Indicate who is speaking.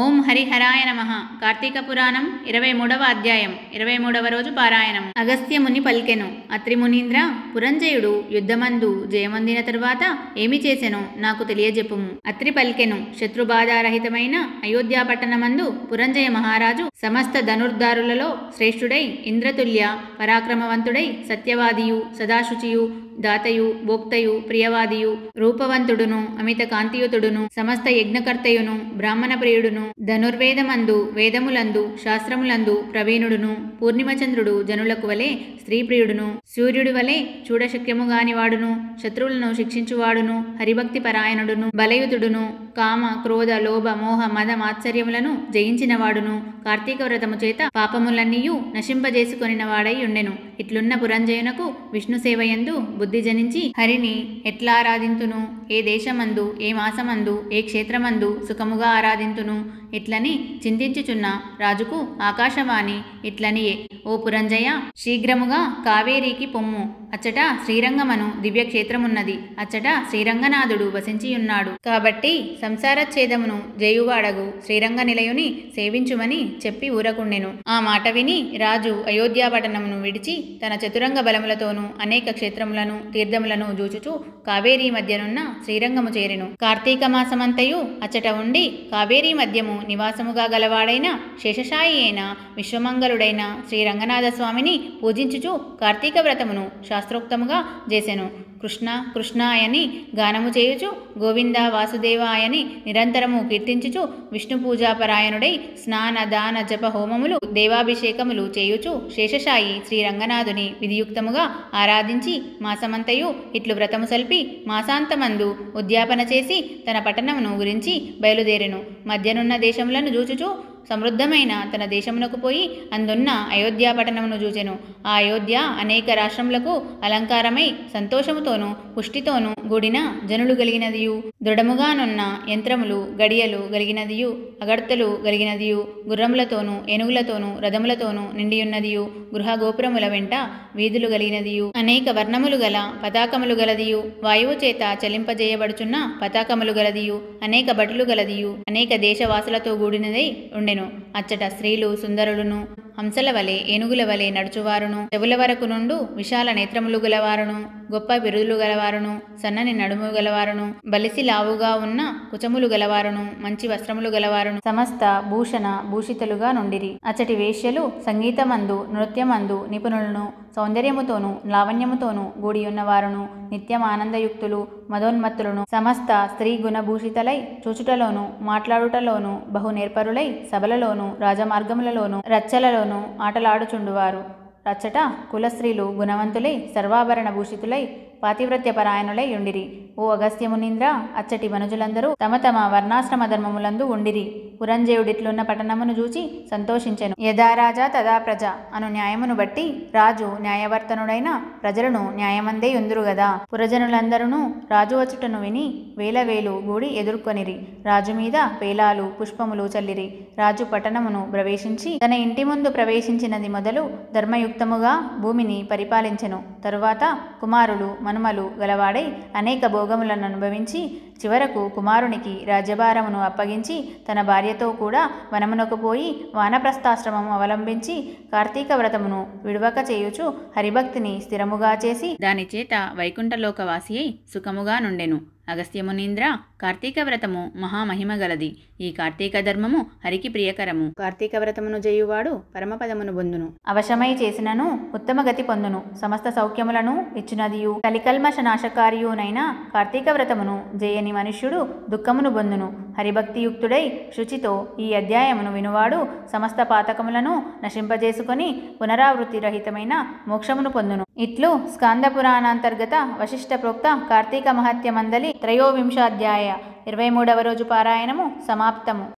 Speaker 1: ఓం హరిహరాయ నమః. కార్తీక పురాణం 23వ అధ్యాయం 23వ రోజు పారాయణం. అగస్త్యముని పలికెను. అత్రి మునీంద్ర, పురంజయుడు యుద్ధమందు జయమొందిన తరువాత ఏమి చేసెనో నాకు తెలియజెప్పుము. అత్రి పలికెను. శత్రుబాధారహితమైన అయోధ్యా పట్టణమందు పురంజయ మహారాజు సమస్త ధనుర్ధారులలో శ్రేష్ఠుడై ఇంద్రతుల్య పరాక్రమవంతుడై సత్యవాదియు సదాశుచియు దాతయు భోక్తయు ప్రియవాదియు రూపవంతుడును అమిత కాంతియుతుడును సమస్త యజ్ఞకర్తయును బ్రాహ్మణ ప్రియుడును ధనుర్వేదమందు వేదములందు శాస్త్రములందు ప్రవీణుడును పూర్ణిమచంద్రుడు జనులకు వలె స్త్రీప్రియుడును సూర్యుడి వలె చూడశక్యముగాని వాడును శత్రువులను శిక్షించువాడును హరిభక్తి పరాయణుడును బలయుతుడును కామ క్రోధ లోభ మోహ మద మాత్సర్యములను జయించిన వాడును కార్తీక వ్రతము చేత పాపములన్నీయు నశింపజేసుకొనిన వాడై ఉండెను. ఇట్లున్న పురంజయునకు విష్ణు సేవయందు బుద్ధి జనించి హరిని ఎట్లా ఆరాధింతును, ఏ దేశమందు ఏ మాసమందు ఏ క్షేత్రమందు సుఖముగా ఆరాధింతును ఇట్లని చింతించుచున్న రాజుకు ఆకాశవాణి ఇట్లనియే, ఓ పురంజయ, శీఘ్రముగా కావేరీకి పొమ్ము. అచ్చట శ్రీరంగమను దివ్యక్షేత్రమున్నది. అచ్చట శ్రీరంగనాథుడు వసించియున్నాడు. కాబట్టి సంసారచ్ఛేదమును జేయువాడగు శ్రీరంగ నిలయుని సేవించుమని చెప్పి ఊరకుండెను. ఆ మాట విని రాజు అయోధ్యాపట్టణమును విడిచి తన చతురంగ బలములతోనూ అనేక క్షేత్రములను తీర్థములను జూచుచూ కావేరీ మధ్యనున్న శ్రీరంగము చేరెను. కార్తీక మాసమంతయు అచ్చట ఉండి కావేరీ మధ్యము నివాసముగా గలవాడైన శేషశాయి అయిన విశ్వమంగళుడైన శ్రీరంగనాథ స్వామిని పూజించుచు కార్తీక వ్రతమును శాస్త్రోక్తముగా చేసెను. కృష్ణ కృష్ణాయని గానము చేయుచు గోవింద వాసుదేవాయని నిరంతరము కీర్తించుచు విష్ణు పూజాపరాయణుడై స్నాన దాన జప హోమములు దేవాభిషేకములు చేయుచు శేషశాయి శ్రీరంగనాథుని విధియుక్తముగా ఆరాధించి మాసమంతయు ఇట్లు వ్రతము సల్పి మాసాంతమందు ఉద్యాపన చేసి తన పట్టణమును గురించి బయలుదేరెను. మధ్యనున్న దేశములను జూచుచు సమృద్ధమైన తన దేశమునకు పోయి అందున్న అయోధ్యా పట్టణమును చూచెను. ఆ అయోధ్య అనేక రాష్ట్రములకు అలంకారమై సంతోషముతోనూ పుష్టితోనూ గూడిన జనులు గలిగినదియు దృఢముగానున్న యంత్రములు గడియలు గలిగినదియు అగడ్తలు గలిగినదియు గుర్రములతోనూ ఏనుగులతోనూ రథములతోనూ నిండియున్నదియు గృహ గోపురముల వెంట వీధులు గలిగినదియు అనేక వర్ణములు గల పతాకములు గలదియు వాయువు చేత చలింపజేయబడుచున్న పతాకములు గలదియు అనేక బటులు గలదియు అనేక దేశవాసులతో కూడినదై ఉండెను. అచ్చట స్త్రీలు సుందరులును హంసల వలె ఏనుగుల వలె నడుచువారును చెవుల వరకు నుండు విశాల నేత్రములు గలవారును గొప్ప బిరుదులు గలవారును సన్నని నడుము గలవారును బలిసి లావుగా ఉన్న కుచములు గలవారును మంచి వస్త్రములు గలవారును సమస్త భూషణ భూషితులుగా నుండిరి. అచ్చటి వేశ్యలు సంగీతమందు నృత్యమందు నిపుణులను సౌందర్యముతోనూ లావణ్యముతోనూ గూడియున్నవారును నిత్యం ఆనందయుక్తులు మదోన్మత్తులను సమస్త స్త్రీ గుణభూషితలై చూచుటలోను మాట్లాడుటలోను బహు నేర్పరులై సభలలోను రాజమార్గములలోను రచ్చలలోను ఆటలాడుచుండువారు. రచ్చట కులస్త్రీలు గుణవంతులై సర్వాభరణ భూషితులై పాతివ్రత్య పరాయణులై ఉండిరి. ఓ అగస్త్యమునీంద్ర, అచ్చటి మనుజులందరూ తమ తమ వర్ణాశ్రమ ధర్మములందు ఉండిరి. పురంజయుడిట్లున్న పట్టణమును చూచి సంతోషించెను. యథా రాజా తదా ప్రజ అను న్యాయమును బట్టి రాజు న్యాయవర్తనుడైన ప్రజలను న్యాయమందే ఉందురు గదా. పురజనులందరూ రాజు వచ్చుటను విని వేలవేలు గూడి ఎదుర్కొనిరి. రాజు మీద పేలాలు పుష్పములు చల్లిరి. రాజు పట్టణమును ప్రవేశించి తన ఇంటి ముందు ప్రవేశించినది మొదలు ధర్మయుక్తముగా భూమిని పరిపాలించెను. తరువాత కుమారులు మనుమలు గలవాడై అనేక భోగములను అనుభవించి చివరకు కుమారునికి రాజ్యభారమును అప్పగించి తన భార్యతో కూడా వనమునకు పోయి వానప్రస్థాశ్రమము అవలంబించి కార్తీక వ్రతమును విడువక చేయుచు హరిభక్తిని స్థిరముగా చేసి దాని చేత వైకుంఠలోకవాసి అయి సుఖముగా నుండెను. అగస్త్యమునీంద్ర, కార్తీక వ్రతము మహామహిమగలది. ఈ కార్తీక ధర్మము హరికి ప్రియకరము. కార్తీక వ్రతమును చేయువాడు పరమపదమును పొందును. అవశమై చేసినను ఉత్తమ గతి పొందును. సమస్త సౌఖ్యములను ఇచ్చునదియు కలికల్మష నాశకారియునైన కార్తీక వ్రతమును జయని మనుష్యుడు దుఃఖమును పొందును. హరిభక్తియుక్తుడై శుచితో ఈ అధ్యాయమును వినువాడు సమస్త పాతకములను నశింపజేసుకొని పునరావృత్తి రహితమైన మోక్షమును పొందును. ఇట్లు స్కాంద పురాణాంతర్గత వశిష్ఠ ప్రోక్త కార్తీక మహత్యమందలి 23వ అధ్యాయ 23వ రోజు పారాయణము సమాప్తము.